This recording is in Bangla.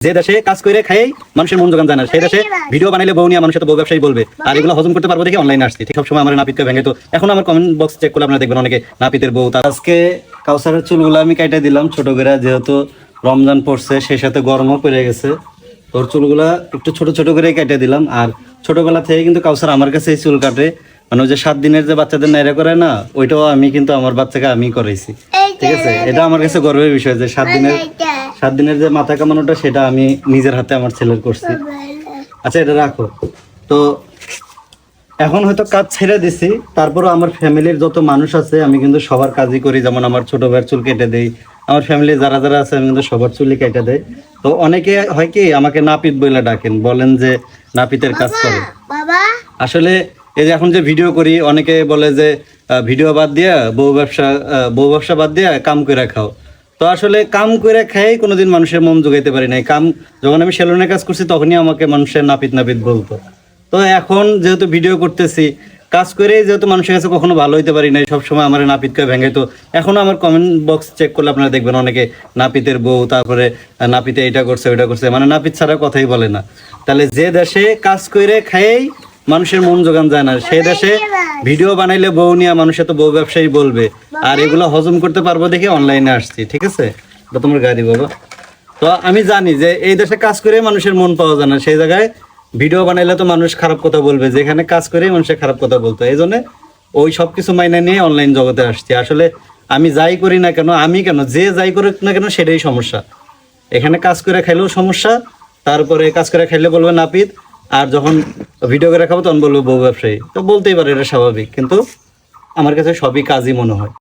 যে দেশে কাজ করে খাই মানুষের মন জোগান যায় না, সেই দেশে ভিডিও বানাইলে বউ নিয়ে মানুষের তো বউ ব্যবসায়ী বলবে, আর এগুলো হজম করতে পারবো দেখে অনলাইনে আসছি। ঠিক সবসময় আমার নাপিতকে ভেঙে তো এখন আমার কমেন্ট বক্স চেক করলে আপনারা দেখবেন অনেকে নাপিতের বউ। তার আজকে কাউসারের চুলগুলো আমি কাইটা দিলাম ছোট করে, যেহেতু রমজান পড়ছে সেই সাথে গরমও পড়ে গেছে, তোর চুলগুলা একটু ছোট ছোট করে কেটে দিলাম। আর ছোটবেলা থেকে কিন্তু কাউসার আমার কাছে এই চুল কাটে, মানে ওই যে 7 দিনের যে বাচ্চাদের নাইরা করে না, ওইটাও আমি কিন্তু আমার বাচ্চাকে আমি করাইছি। ঠিক আছে, এটা আমার কাছে গর্বের বিষয় যে 7 দিনের যে মাথা কামানোটা সেটা আমি নিজের হাতে আমার ছেলের করছি। আচ্ছা এটা রাখো। তো এখন হয়তো কাজ ছেড়ে দিছি, তারপরও আমার ফ্যামিলির যত মানুষ আছে আমি কিন্তু সবার কাজই করি। যেমন আমার ছোট ভাইয়ের চুল কেটে দেই, আমার ফ্যামিলি যারা যারা আছে আমি কিন্তু সবার চুলই কেটে দেয়। তো অনেকে হয় কি আমাকে নাপিত বলে ডাকেন, বলেন যে নাপিতের কাজ করে। আসলে এই যে এখন যে ভিডিও করি, অনেকে বলে যে ভিডিও বাদ দিয়া বউ ব্যবসা বাদ দিয়া কাম করে খাও। তো আসলে কাম করে খাই কোনোদিন মানুষের মন জোগাইতে পারি নাই। কাম যখন আমি সেলুনের কাজ করছি তখনই আমাকে মানুষের নাপিত নাপিত বলতো। তো এখন যেহেতু ভিডিও করতেছি, কাজ করে যেহেতু মানুষের কাছে কখনো ভালো হইতে পারি নাই, সবসময় আমার নাপিতকে ভেঙে তো এখনো আমার কমেন্ট বক্স চেক করলে আপনারা দেখবেন অনেকে নাপিতের বউ, তারপরে নাপিতে এটা করছে ওইটা করছে, মানে নাপিত ছাড়া কথাই বলে না। তাহলে যে দেশে কাজ করে খাই মানুষের মন জোগান যায় না, সেই দেশে ভিডিও বানাইলে বউ নিয়ে মানুষের তো বউ ব্যবসায়ী বলবে, আর এগুলো হজম করতে পারবো দেখে অনলাইনে আসছি। ঠিক আছে, এটা তোমার গাড়ি বাবা। তো আমি জানি যে এই দেশে কাজ করে মানুষের মন পাওয়া যায় না, সেই জায়গায় ভিডিও বানাইলে তো মানুষ খারাপ কথা বলবে, যেখানে কাজ করে মানুষের খারাপ কথা বলতো। এই জন্য ওই সব কিছু মাইনে নিয়ে অনলাইন জগতে আসছি। আসলে আমি যাই করি না কেন, আমি কেন যে যাই করুক না কেন সেটাই সমস্যা। এখানে কাজ করে খাইলেও সমস্যা, তারপরে কাজ করে খাইলে বলবে নাপিত, আর যখন ভিডিও করে খাবো তখন বলবো বউ ব্যবসায়ী। তো বলতেই পারে, এটা স্বাভাবিক, কিন্তু আমার কাছে সবই কাজই মনে হয়।